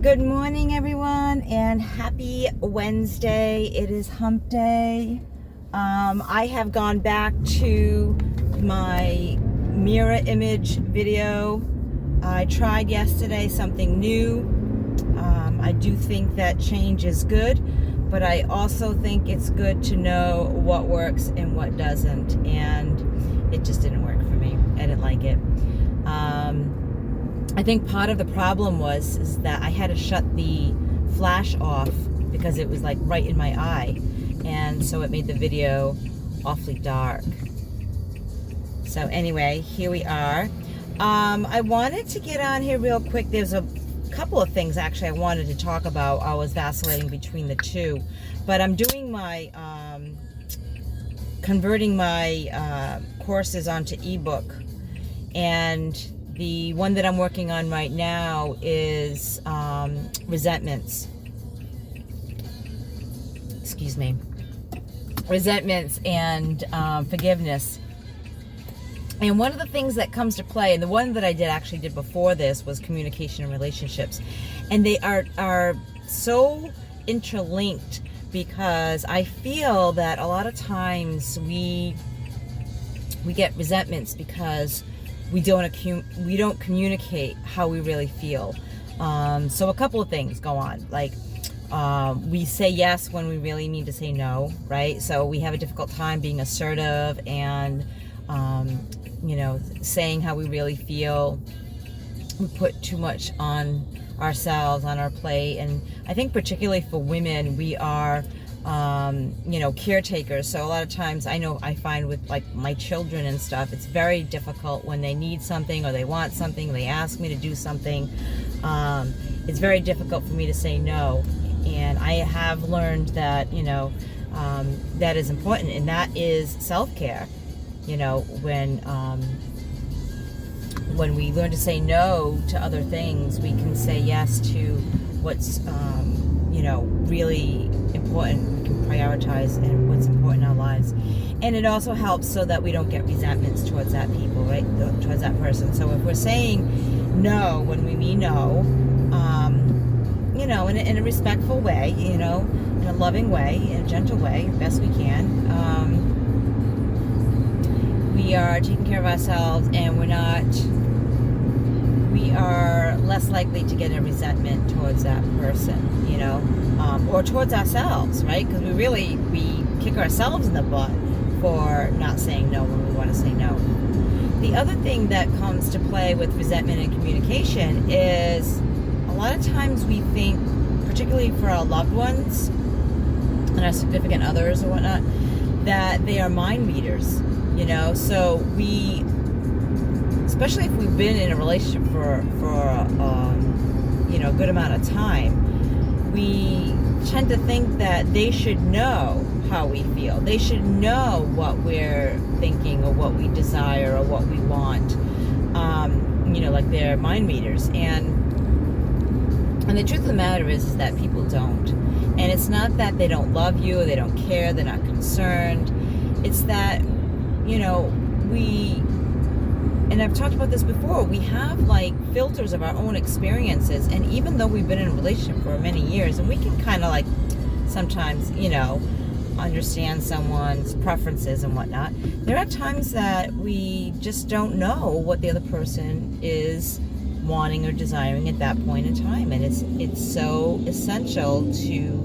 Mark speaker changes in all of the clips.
Speaker 1: Good morning, everyone, and happy Wednesday. It is hump day. I have gone back to my mirror image video. I tried yesterday something new. I do think that change is good, but I also think it's good to know what works and what doesn't, and it just didn't work for me. I didn't like it. I think part of the problem is that I had to shut the flash off because it was like right in my eye, and so it made the video awfully dark. So anyway, here we are. I wanted to get on here real quick. There's a couple of things actually I wanted to talk about. I was vacillating between the two, but I'm doing my converting my courses onto ebook, and the one that I'm working on right now is resentments. Excuse me. Resentments and forgiveness. And one of the things that comes to play, and the one that I actually did before this, was communication and relationships. And they are so interlinked, because I feel that a lot of times we get resentments because we don't communicate how we really feel. So a couple of things go on. Like we say yes when we really need to say no, right? So we have a difficult time being assertive and saying how we really feel. We put too much on ourselves, on our plate, and I think particularly for women, we are caretakers. So a lot of times I find with like my children and stuff, it's very difficult when they need something or they want something, they ask me to do something. It's very difficult for me to say no. And I have learned that, that is important, and that is self-care. When we learn to say no to other things, we can say yes to what's, really important. We can prioritize and what's important in our lives. And it also helps so that we don't get resentments towards that people, right? Towards that person. So if we're saying no when we mean no, in a respectful way, in a loving way, in a gentle way, best we can, we are taking care of ourselves, and we are less likely to get a resentment towards that person, or towards ourselves, right? Because we kick ourselves in the butt for not saying no when we want to say no. The other thing that comes to play with resentment and communication is a lot of times we think, particularly for our loved ones and our significant others or whatnot, that they are mind readers, so we, especially if we've been in a relationship for a good amount of time, we tend to think that they should know how we feel. They should know what we're thinking or what we desire or what we want. Like they're mind readers. And the truth of the matter is that people don't. And it's not that they don't love you or they don't care, they're not concerned. It's that, and I've talked about this before, we have like filters of our own experiences, and even though we've been in a relationship for many years, and we can kind of like sometimes, understand someone's preferences and whatnot, there are times that we just don't know what the other person is wanting or desiring at that point in time, and it's so essential to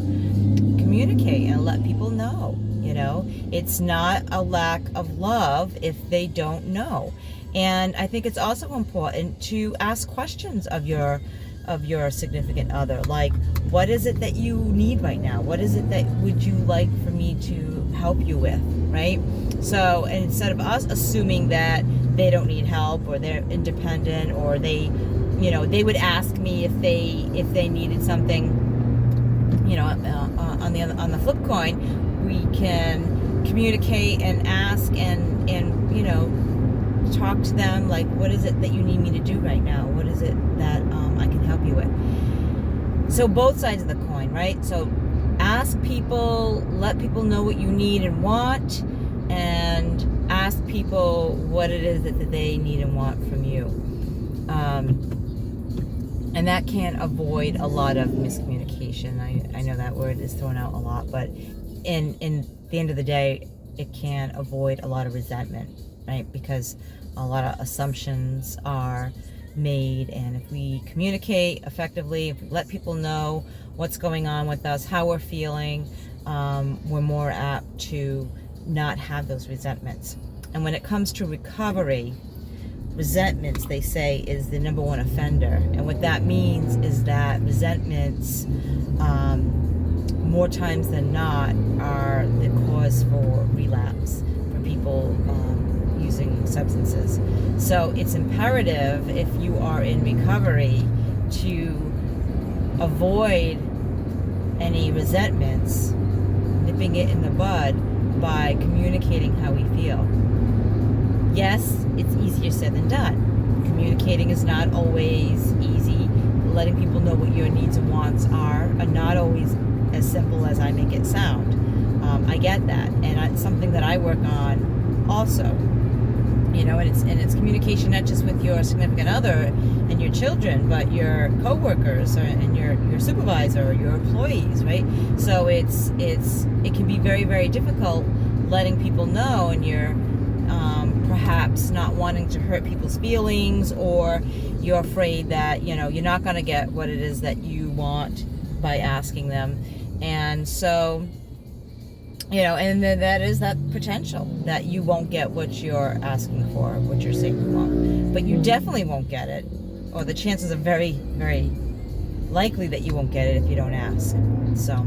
Speaker 1: communicate and let people know. It's not a lack of love if they don't know. And I think it's also important to ask questions of your significant other, like, what is it that you need right now? What is it that would you like for me to help you with, right? So, and instead of us assuming that they don't need help or they're independent, or they would ask me if they needed something, on the flip coin, we can communicate and ask and talk to them, like, what is it that you need me to do right now? What is it that I can help you with? So both sides of the coin, right? So ask people, let people know what you need and want, and ask people what it is that they need and want from you. And that can avoid a lot of miscommunication. I know that word is thrown out a lot, but in the end of the day, it can avoid a lot of resentment, right? Because a lot of assumptions are made, and if we communicate effectively, if we let people know what's going on with us, how we're feeling, we're more apt to not have those resentments. And when it comes to recovery, resentments, they say, is the number one offender. And what that means is that resentments, more times than not, are the cause for relapse for people using substances. So it's imperative, if you are in recovery, to avoid any resentments, nipping it in the bud by communicating how we feel. Yes, it's easier said than done. Communicating is not always easy. Letting people know what your needs and wants are not always as simple as I make it sound. I get that, and it's something that I work on also. You know, and it's communication not just with your significant other and your children, but your coworkers and your supervisor, or your employees, right? So it can be very, very difficult letting people know, and you're perhaps not wanting to hurt people's feelings, or you're afraid that, you know, you're not going to get what it is that you want by asking them. And so, you know, and then that is that potential that you won't get what you're asking for, what you're saying you want. But you definitely won't get it, or the chances are very, very likely that you won't get it if you don't ask. So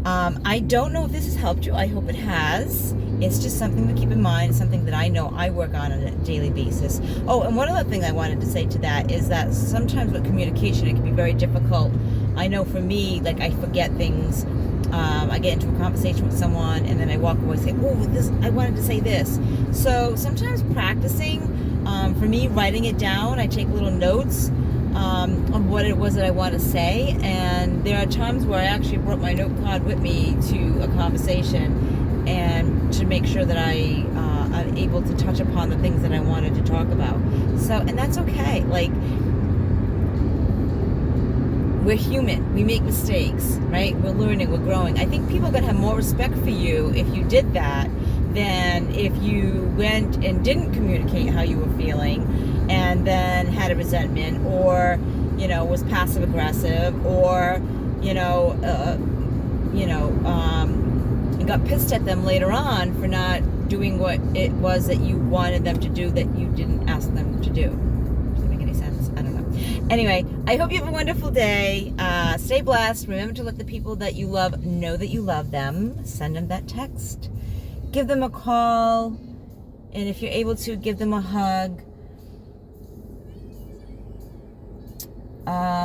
Speaker 1: I don't know if this has helped you. I hope it has. It's just something to keep in mind. It's something that I know I work on a daily basis. Oh, and one other thing I wanted to say to that is that sometimes with communication, it can be very difficult. I know for me, like, I forget things. I get into a conversation with someone, and then I walk away and say, oh, I wanted to say this. So sometimes practicing, for me, writing it down, I take little notes on what it was that I want to say. And there are times where I actually brought my note card with me to a conversation, and to make sure that I'm able to touch upon the things that I wanted to talk about. So, and that's okay. Like, we're human. We make mistakes, right? We're learning, we're growing. I think people are going to have more respect for you if you did that than if you went and didn't communicate how you were feeling, and then had a resentment, or, you know, was passive aggressive, or, and got pissed at them later on for not doing what it was that you wanted them to do that you didn't ask them to do. Does that make any sense? I don't know. Anyway, I hope you have a wonderful day. Stay blessed. Remember to let the people that you love know that you love them. Send them that text. Give them a call. And if you're able to, give them a hug.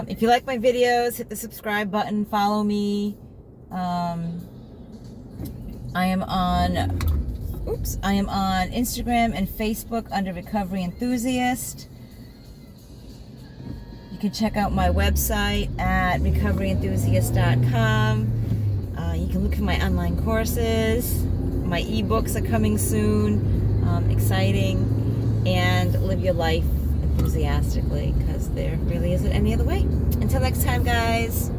Speaker 1: If you like my videos, hit the subscribe button. Follow me. I am on Instagram and Facebook under Recovery Enthusiast. You can check out my website at recoveryenthusiast.com. You can look for my online courses. My ebooks are coming soon. Exciting. And live your life enthusiastically, because there really isn't any other way. Until next time, guys.